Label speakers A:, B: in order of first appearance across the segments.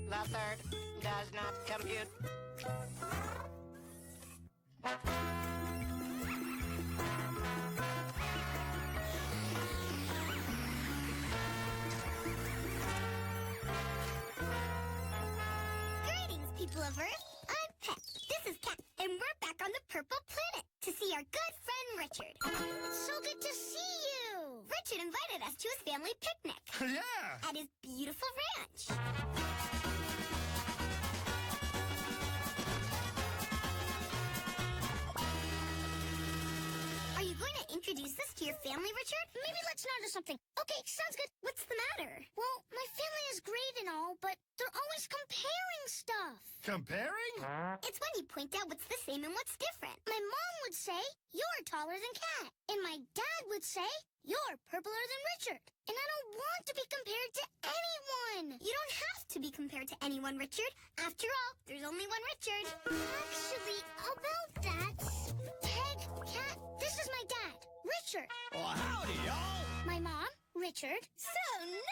A: The third does not compute.
B: Greetings, people of Earth. I'm Pet. This is Cat, and we're back on the Purple Planet to see our good friend Richard. It's so good to see you. Richard invited us to his family picnic.
C: Yeah!
B: At his beautiful ranch. Are you going to introduce us to your family, Richard? Maybe let's not do something. Okay, sounds good. What's the matter? Well, my family is great and all, but they're always comparing stuff.
C: Comparing?
B: It's when you point out what's the same and what's different. My mom would say, you're taller than Cat. And my dad would say, you're purpler than Richard. And I don't want to be compared to anyone. You don't have to be compared to anyone, Richard. After all, there's only one Richard. Actually, about that, Peg, Cat, this is my dad, Richard.
D: Well, howdy, y'all.
B: My mom, Richard.
E: So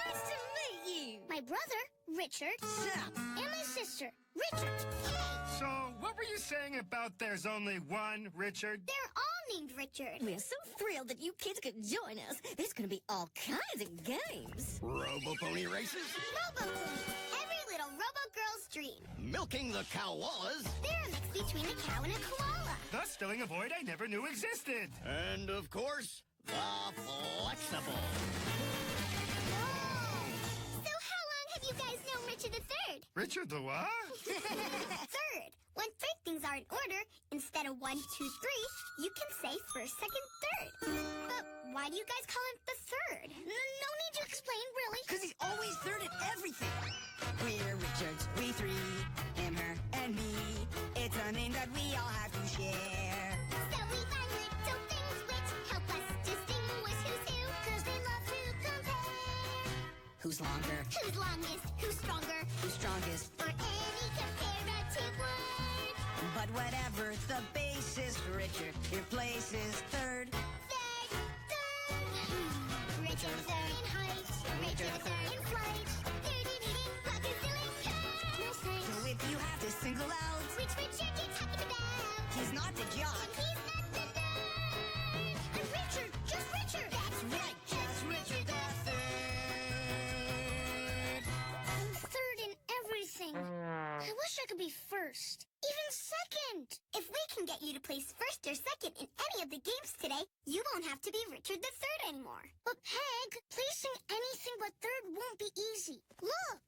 E: nice to meet you.
B: My brother, Richard.
E: Sup?
B: And my sister, Richard. Hey,
C: So, what were you saying about there's only one Richard?
B: they're all named Richard.
E: We're so thrilled that you kids could join us. There's going to be all kinds of games.
D: Robo-pony races,
B: Robo Ponies, every little Robo Girl's dream.
D: milking the cow-wallas,
B: They're a mix between a cow and a koala.
C: Thus filling a void I never knew existed.
D: and, of course, the flexible.
B: So how long have you guys known Richard III?
C: Richard the what?
B: Third. When three things are in order, instead of 1, 2, 3, you can say first, second, third. But why do you guys call him the third? No need to explain, really.
E: Because he's always third at everything. We're Richards, we three, him, her, and me. It's a name that we all have to share.
B: So we find little things which help us distinguish who's who, 'cause they love to compare.
E: Who's longer?
B: Who's longest, who's stronger,
E: Who's strongest?
B: or any comparative word.
E: But whatever the basis, Richard, your place is third.
B: Third. Richard third in height, Richard third in flight. Third in eating crocodile curd. No
E: So
B: sense.
E: if you have to single out,
B: Which Richard you talking about?
E: he's not the jock.
B: And he's not the third. And Richard, just Richard. That's
E: Right, just Richard the third.
B: I'm third in everything. I wish I could be first. Even second. If we can get you to place first or second in any of the games today, you won't have to be Richard the third anymore. But Peg, placing anything but third won't be easy. Look,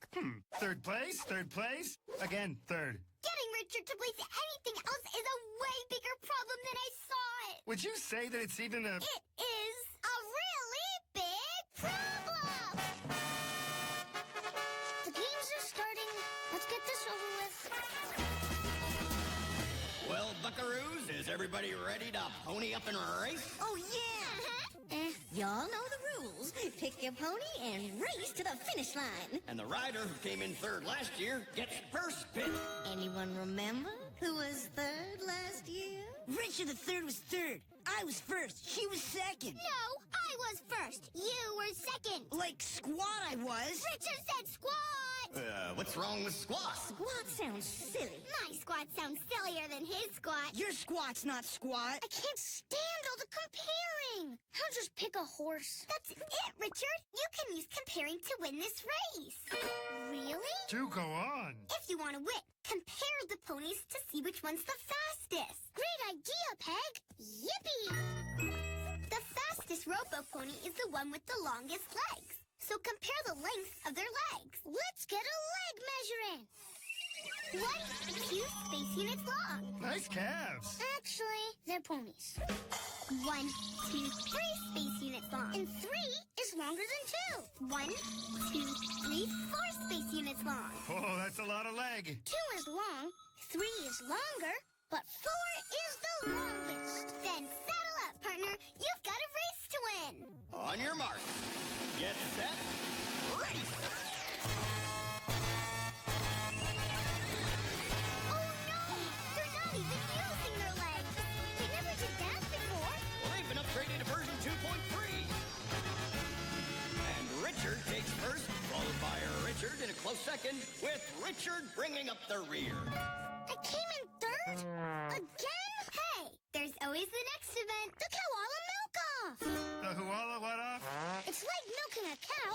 C: Third place, third place. Again, third.
B: getting Richard to place anything else is a way bigger problem than I thought.
C: Would you say that it's even a...
B: It is a really big problem. The games are starting. Let's get this over with.
D: Well, buckaroos, is everybody ready to pony up and race?
E: Oh, yeah. Y'all know the rules. Pick your pony and race to the finish line.
D: And the rider who came in third last year gets first pick.
E: Anyone remember who was third last year? Richard the third was third. I was first. She was second.
B: No, I was first. You were second.
E: Like squat I was.
B: Richard said squat.
D: What's wrong with squat?
E: Squat sounds silly.
B: My squat sounds sillier than his squat.
E: Your squat's not squat.
B: I can't stand all the comparing. I'll just pick a horse. That's it, Richard. You can use comparing to win this race. Really?
C: Do go on.
B: If you want to win, compare the ponies to see which one's the fastest. Great idea, Peg. Yippee! The fastest robo pony is the one with the longest legs. So compare the length of their legs. Let's get a leg measuring. 1, 2 space units long.
C: Nice calves.
B: Actually, they're ponies. 1, 2, 3 space units long. And 3 is longer than 2. 1, 2, 3, 4 space units long.
C: Oh, that's a lot of leg.
B: 2 is long, 3 is longer, but 4 is the longest. Then saddle up, partner. You've got a race to win.
D: On your mark. Get set. Race.
B: Oh no! They're not even using their legs. They never did that before.
D: Well, they've been upgraded to version 2.3. And Richard takes first, followed by Richard in a close second with Richard bringing up the rear.
B: I came in third? Again? Hey, there's always the next event. The koala milk-off.
C: The Huala what off?
B: It's like milking a cow,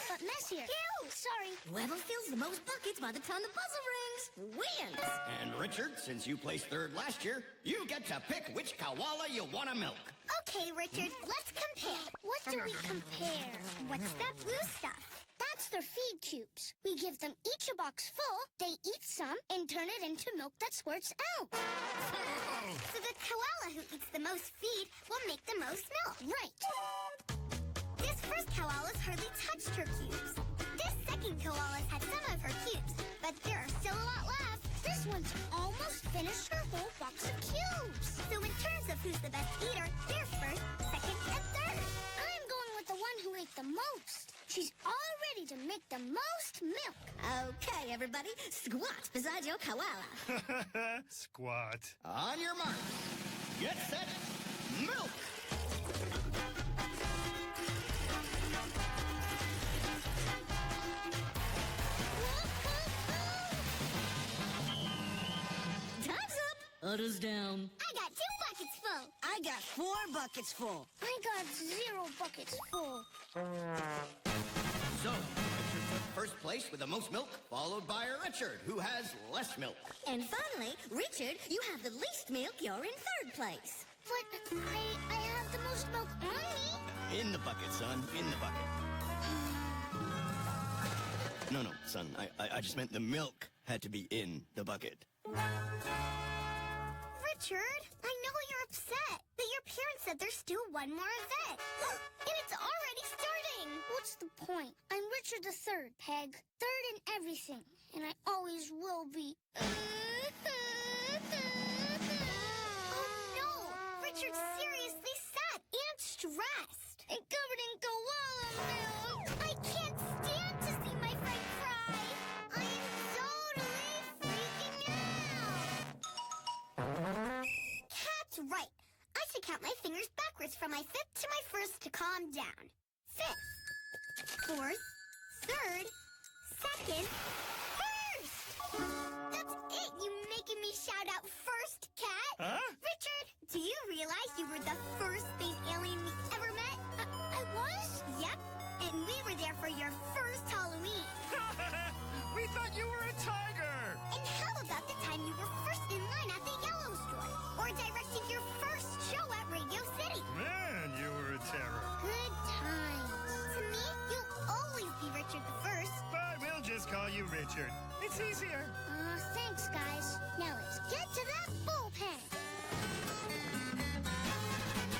B: but messier. Ew, sorry.
F: Whoever fills the most buckets by the time the buzzer rings wins.
D: And Richard, since you placed third last year, you get to pick which koala you want to milk.
B: Okay, Richard, let's compare. What do we compare? What's that blue stuff? That's their feed tubes. We give them each a box full, they eat some, and turn it into milk that squirts out. So the koala who eats the most feed will make the most milk. Right. This first koala's hardly touched her cubes. This second koala's had some of her cubes, but there are still a lot left. This one's almost finished her whole box of cubes. So in terms of who's the best eater, there's first, second, and third. I'm going with the one who ate the most. She's all ready to make the most milk.
F: Okay, everybody, squat beside your koala.
C: Squat.
D: On your mark. Get set. Milk.
F: Time's up. Others down.
B: I got 2 buckets full.
E: I got 4 buckets full.
B: I got 0 buckets full.
D: So, Richard took first place with the most milk, followed by Richard, who has less milk.
F: And finally, Richard, you have the least milk. You're in third place.
B: But I have the most milk on me.
D: In the bucket, son. In the bucket. No, son. I just meant the milk had to be in the bucket.
B: Richard, I know you're upset, but your parents said there's still one more event. And it's already starting. What's the point? I'm Richard the Third, Peg. Third in everything. And I always will be. Oh, no! Richard's seriously sad and stressed. And covered in koala milk. I can't stand to see my friend cry. I am totally freaking out. Cat's right. I should count my fingers backwards from my 5th to my 1st to calm down. 5th, 4th, 3rd, 2nd, 1st. That's it, you making me shout out first, Cat.
C: Huh?
B: Richard, do you realize you were the first space alien we ever met? I was? Yep. And we were there for your first Halloween.
C: We thought you were a tiger.
B: And how about the time you were first in line at the Yellow Store? Or directing your first show at Radio City?
C: Man, you were a terror.
B: Good times. To me, you'll always be Richard the First.
C: But we'll just call you Richard. It's easier.
B: Thanks, guys. Now let's get to that bullpen.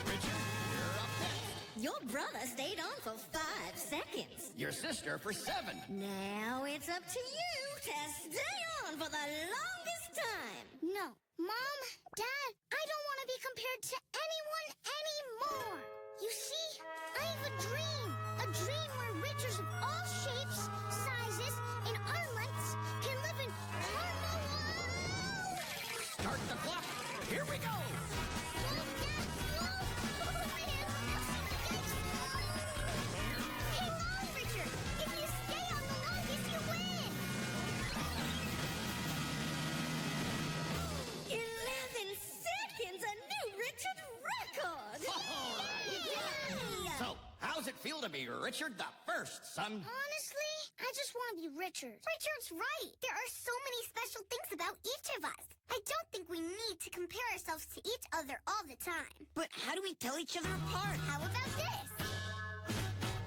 D: Richard, you're up next.
F: Your brother stayed on for 5 seconds.
D: Your sister for 7.
F: Now it's up to you to stay on for the longest time.
B: No. Mom, Dad, I don't want to be compared to anyone anymore. You see, I have a dream. A dream where Richards of all shapes, sizes, and arm lengths can live in harmony.
D: Start the clock. Here we go.
B: Mom, Dad, whoa. Hang on, Richard. If you stay on the longest, you win.
F: 11 seconds, a new Richard record.
D: All right.
F: Yay!
D: So, how's it feel to be Richard the First, son?
B: Honestly, I just want to be Richard. Richard's right. There are so many special things about each of us. I don't think we need to compare ourselves to each other all the time.
E: But how do we tell each other apart?
B: How about this?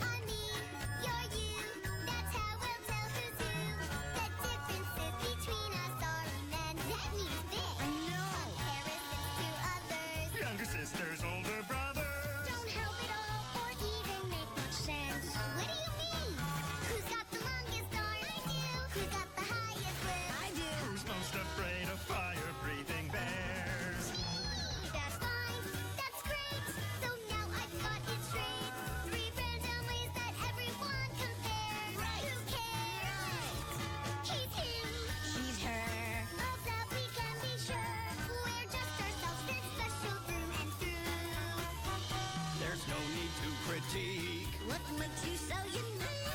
B: I'm me, you're you. That's how we'll tell who's who. The differences between us are immense. That means this.
E: I know.
B: Comparisons to others
C: Younger sisters, older brothers.
B: don't help at all or even make much sense. What do you mean? Who's got the longest arm? I do. Who's got the highest lip?
E: I do.
C: Who's most afraid of fire-breathing bears?
B: That's fine. That's great. So now I've got it straight. 3 random ways that everyone compares.
E: Right.
B: Who cares? He's him.
E: She's her.
B: Of that we can be sure. We're just ourselves. They're special through and through.
D: There's no need to critique.
F: What makes you so unique?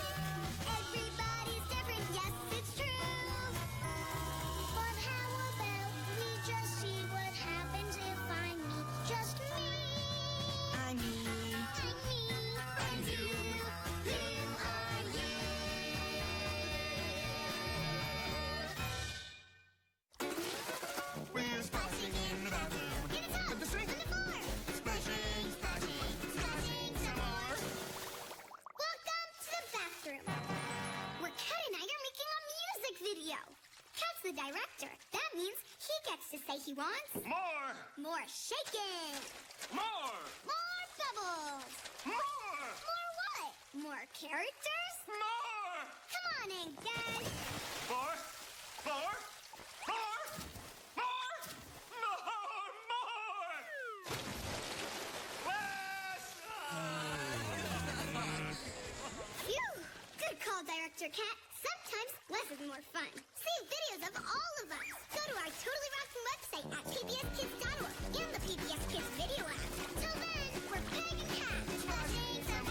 B: Everybody's different. Yes, it's true. he wants?
C: More!
B: More shaking!
C: More!
B: More bubbles!
C: More!
B: More what? More characters?
C: More!
B: Come on in, Dad!
C: More! More! More! More! More! Less!
B: Phew! Good call, Director Cat. Sometimes less is more fun. See videos of all of us. Go to our Totally Rockin' website at pbskids.org and the PBS Kids video app. Till then, we're Peg and Cat, watching some...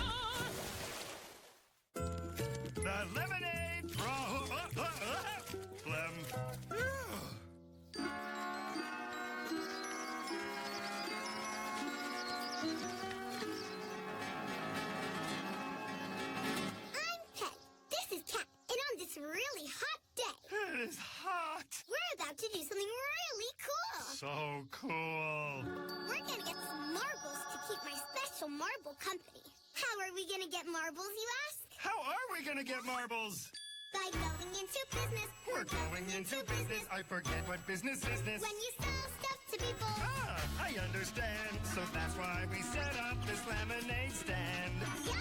C: The lemonade problem.
B: I'm Peg. This is Cat. And on this really hot day,
C: It is hot.
B: we're about to do something really cool.
C: So cool.
B: We're gonna get some marbles to keep my special marble company. How are we gonna get marbles, you ask?
C: How are we gonna get marbles?
B: By going into business.
C: We're going into business. I forget what business is this.
B: When you sell stuff to people.
C: Ah, I understand. So that's why we set up this lemonade stand.
B: Yup.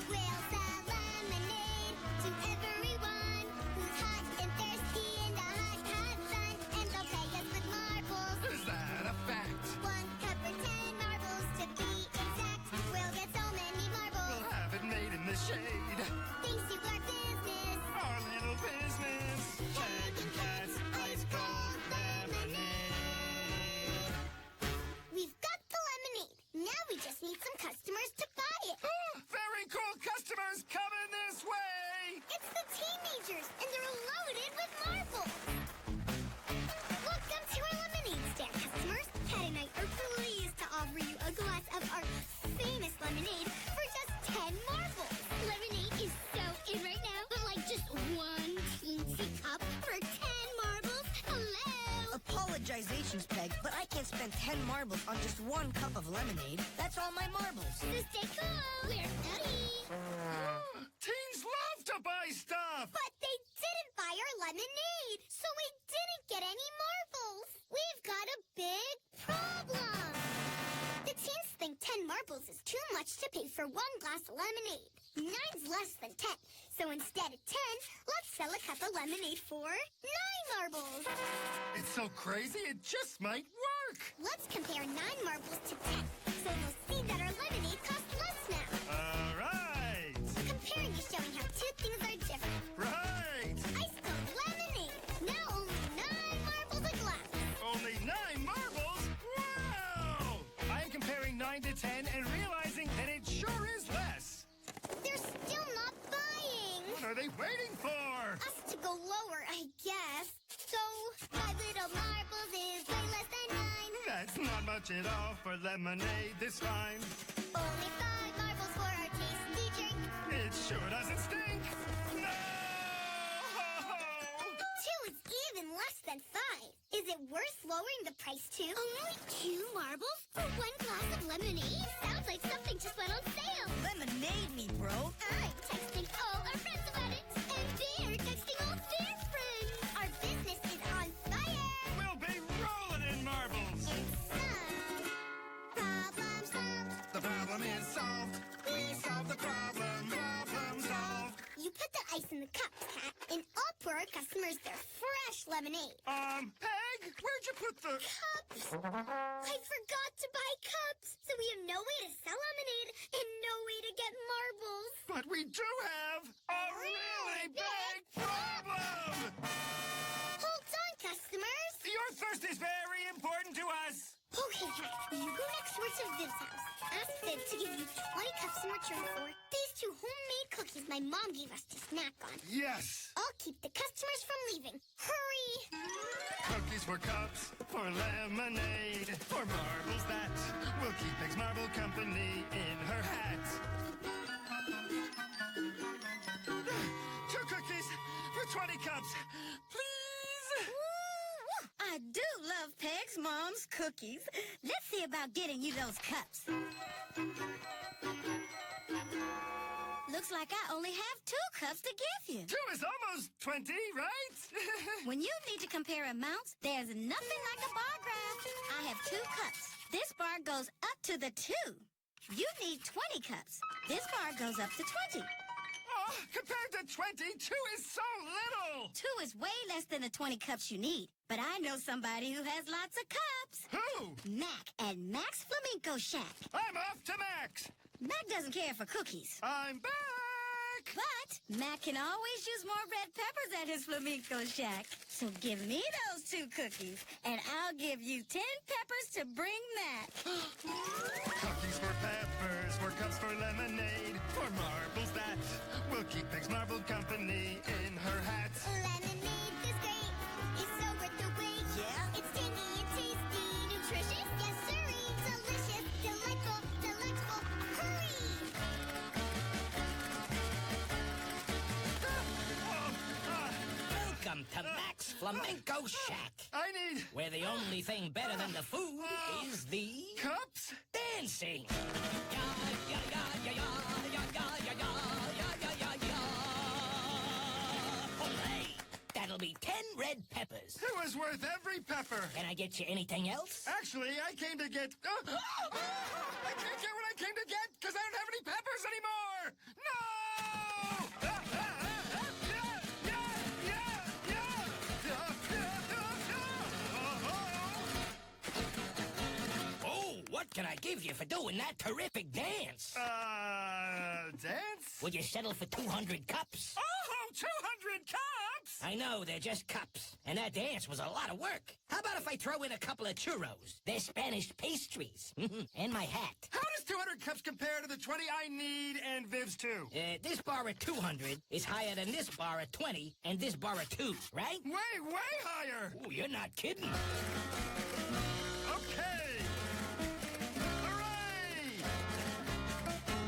B: We'll sell lemonade to everyone who's hot and thirsty in the hot, hot sun. And they'll pay us with marbles.
C: Is that a fact?
B: 1 cup for 10 marbles to be exact. We'll get so many marbles.
C: We'll have it made in the shade.
B: Thanks to our business.
C: Our little business. Peg and Cat's ice cold lemonade.
B: We've got the lemonade. Now we just need some customers to buy it.
C: Very cool customers coming this way.
B: It's the teenagers, and they're loaded with marbles. Welcome to our lemonade stand, customers. Cat and I are pleased to offer you a glass of our famous lemonade for just 10 marbles. Lemonade is so in right now, but like just one teensy cup for 10 marbles. Hello.
E: Apologizations, Peg, but I can't spend 10 marbles on just 1 cup of lemonade. That's all my marbles.
B: So stay cool. We're nutty.
C: Teens love to buy stuff.
B: But they didn't buy our lemonade, so we didn't get any marbles. We've got a big problem. The teens think 10 marbles is too much to pay for 1 glass of lemonade. 9's less than 10, so instead of 10, let's sell a cup of lemonade for 9 marbles.
C: It's so crazy, it just might work.
B: Let's compare 9 marbles to 10, so you'll see that our lemonade costs less now.
C: All right.
B: Comparing is showing how 2 things are different.
C: Right.
B: Ice cold lemonade, now only 9 marbles a glass.
C: Only 9 marbles? Wow! I'm comparing 9 to 10 and realizing that it sure is less.
B: They're still not buying.
C: What are they waiting for?
B: Us to go lower, I guess. So, 5 little marbles is way less than 9.
C: That's not much at all for lemonade this fine.
B: Only 5 marbles for our tasty drink.
C: It sure doesn't stink. No!
B: 2 is even less than 5. Is it worth lowering the price to only 2 marbles for 1 glass of lemonade? Sounds like something just went on sale.
E: Lemonade me, bro.
B: I'm texting all our friends about it. And they're texting all their friends. Our business is on fire.
C: We'll be rolling in marbles.
B: And some problem solved.
C: The problem is solved. We solved the problem. Problem solved.
B: You put the ice in the cups, Cat, and I'll pour our customers their fresh lemonade.
C: Peg, where'd you put the...
B: Cups! I forgot to buy cups, so we have no way to sell lemonade and no way to get marbles.
C: But we do have a really big problem!
B: Hold on, customers.
C: Your thirst is very important to us.
B: Okay, Cat, you go next door to Viv's house. Ask Viv to give you 20 cups in return for these 2 homemade cookies my mom gave us to snack on.
C: Yes.
B: I'll keep the customers from leaving. Hurry!
C: Cookies for cups, for lemonade, for marbles that will keep Peg's Marble Company in her hat. 2 cookies for 20 cups, please.
E: I do love Peg's mom's cookies. Let's see about getting you those cups. Looks like
F: like I only have 2 cups to give you.
C: 2 is almost 20, right?
F: When you need to compare amounts, there's nothing like a bar graph. I have 2 cups. This bar goes up to the 2. You need 20 cups. This bar goes up to 20.
C: Oh, compared to 20, 2 is so little.
F: 2 is way less than the 20 cups you need. But I know somebody who has lots of cups.
C: Who?
F: Mac at Mac's Flamenco Shack.
C: I'm off to Max.
F: Mac doesn't care for cookies.
C: I'm back.
F: But Mac can always use more red peppers at his Flamenco Shack. So give me those 2 cookies, and I'll give you 10 peppers to bring Mac.
C: Cookies for peppers, 4 cups for lemonade, 4 marbles that will keep Peg's Marble Company in her hat.
B: Lemonade is great. It's so worth the wait.
E: Yeah?
B: It's tangy and tasty. Nutritious, yes sirree. Delicious, delightful, delectable. Hurry!
G: Welcome to Mac's Flamenco Shack,
C: I need
G: where the only thing better than the food is the
C: cups.
G: dancing. Ya, ya, ya, ya, ya, ya, ya, ya, ya, ya, ya, ya. Olé! That'll be 10 red peppers.
C: It was worth every pepper.
G: Can I get you anything else?
C: Actually, I came to get... I can't get what I came to get because I don't have any peppers anymore. No!
G: Oh, what can I give you for doing that terrific dance?
C: Dance?
G: Would you settle for 200 cups?
C: Oh, 200 cups!
G: I know, they're just cups. And that dance was a lot of work. How about if I throw in a couple of churros? They're Spanish pastries. And my hat.
C: How does 200 cups compare to the 20 I need and Viv's too?
G: This bar at 200 is higher than this bar at 20 and this bar at 2, right?
C: Way higher!
G: Oh, you're not kidding.
C: Okay! Hooray!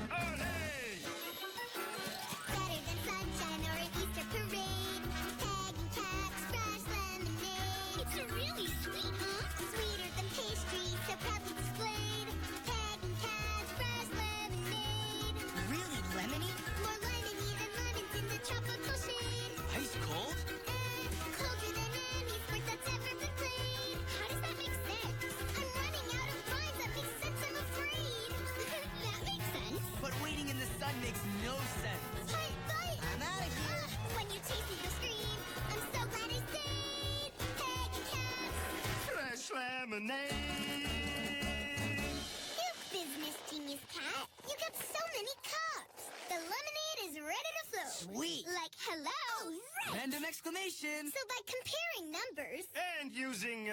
C: Olé!
B: Better than sunshine or an Easter parade. Peg and Cat's fresh lemonade. It's really sweet, huh? Sweeter than pastry, so proudly displayed. Peg and Cat's fresh lemonade.
E: Really lemony?
B: More lemony than lemons in the tropical shade.
E: Ice cold?
B: Colder than any sport that's ever been played. How does that make sense? I'm running out of rhymes that make sense, I'm afraid. That makes sense.
E: But waiting in the sun makes no sense.
B: But
E: I'm out of here.
B: when you taste it, you'll scream. I'm so glad I stayed. Peg and Cat's.
C: Fresh lemonade!
B: You business genius, Cat. You got so many cups. The lemonade is ready to flow.
E: Sweet.
B: Like hello.
E: Random exclamation.
B: So by comparing numbers,
C: And using,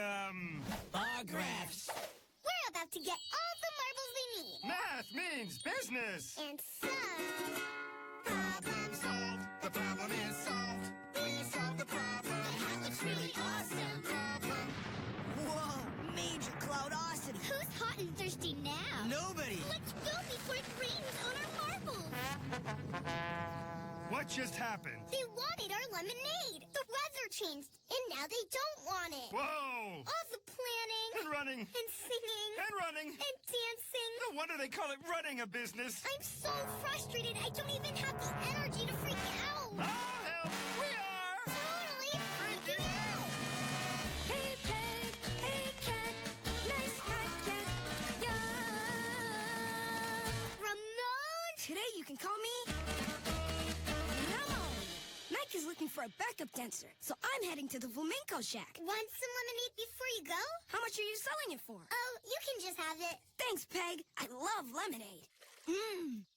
G: Bar graphs.
B: we're about to get all the marbles we need.
C: math means business!
B: And some
C: Problem solved. The problem is solved. We solved the problem.
B: That looks really awesome.
C: Problem.
E: Whoa, major cloudosity.
B: Who's hot and thirsty now?
E: Nobody.
B: Let's go before it rains on our marbles.
C: What just happened?
B: They wanted our lemonade. The weather changed, and now they don't want it.
C: Whoa!
B: All the planning
C: And running.
B: and singing
C: And running.
B: and dancing.
C: No wonder they call it running a business.
B: I'm so frustrated I don't even have the energy to freak out.
C: I'll help. We are
B: Totally
C: freaking out.
F: Hey, Peg. Hey, Cat. Nice hat, Cat.
B: Ramon?
F: Today you can call me Ramon. Mike is looking for a backup dancer, so I'm heading to the Flamenco Shack.
B: Want some lemonade before you go?
F: How much are you selling it for?
B: Oh, you can just have it.
F: Thanks, Peg. I love lemonade.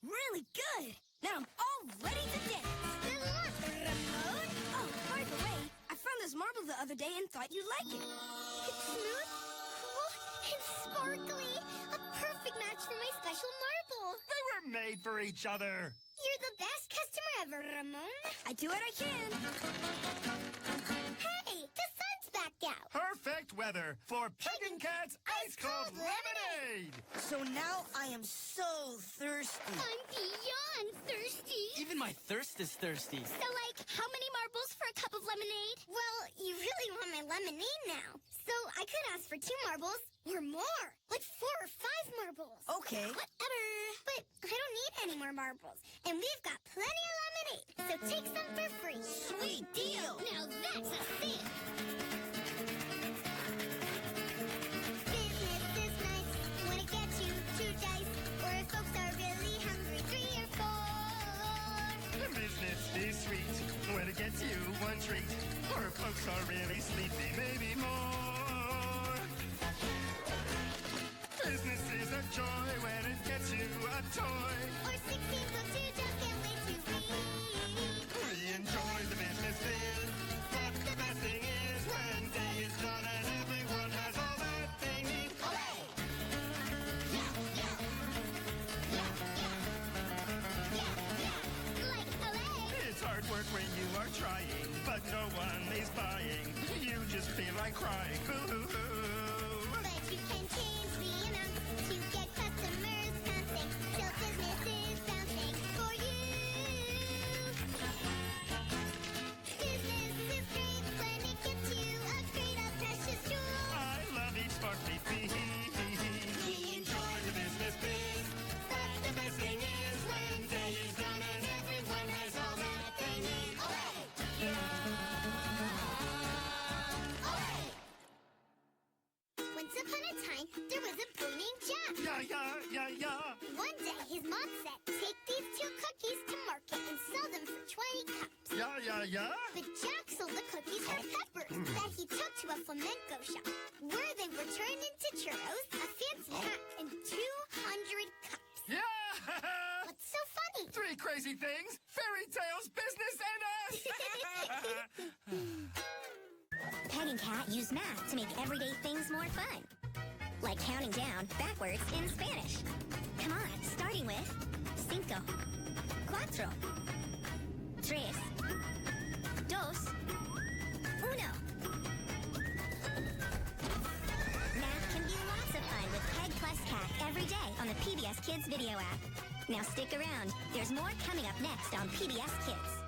F: Really good. Now I'm all ready to dance.
B: Good luck, Ramon.
F: Oh, by the way, I found this marble the other day and thought you'd like it.
B: It's smooth, cool, and sparkly. A perfect match for my special marble.
C: They were made for each other.
B: You're the best customer ever, Ramon.
F: I do what I can.
B: Hey, the sun's back out.
C: Perfect weather for Peg and Cat's ice cold lemonade.
E: So now I am so thirsty.
B: I'm beyond thirsty.
E: Even my thirst is thirsty.
B: So, like, how many marbles for a cup of lemonade? Well, you really want my lemonade now. So I could ask for 2 marbles or more. Like 4 or 5 marbles.
E: Okay.
B: Whatever. But I don't need any more more marbles. And we've got plenty of lemonade, so take some for free.
F: Sweet deal.
B: Now that's a steal. Business is nice when it gets you 2 dice. Or if folks are really hungry, 3 or 4.
C: Business is sweet when it gets you 1 treat. Or if folks are really sleepy, maybe more. Business is a joy when it gets you a toy.
B: Or 16 books you just can't wait to read.
C: We enjoy the business biz, but the best thing is when day is done and everyone has all that they need.
B: Hooray! Yeah, yeah. Yeah, yeah. Yeah, yeah. Like hooray!
C: It's hard work when you are trying, but no one is buying. You just feel like crying. Boo-hoo-hoo.
B: But you can change the amount to get customers counting till business is bouncing for you. Business is great when it gets you a great, a precious jewel.
C: I love each sparkly fee. We enjoy the business biz, but the best thing is when day is done and everyone has all that they need.
B: Once upon a time, there was a boy named Jack.
C: Yeah.
B: One day, his mom said, take these 2 cookies to market and sell them for 20 cups.
C: Yeah.
B: But Jack sold the cookies for peppers that he took to a flamenco shop, where they were turned into churros, a fancy hat, and 200 cups.
C: Yeah!
B: What's so funny?
C: 3 crazy things, fairy tales, business, and us!
F: Peg and Cat use math to make everyday things more fun. Like counting down backwards in Spanish. Come on, starting with cinco, cuatro, tres, dos, uno. Math can be lots of fun with Peg plus Cat every day on the PBS Kids video app. Now stick around. There's more coming up next on PBS Kids.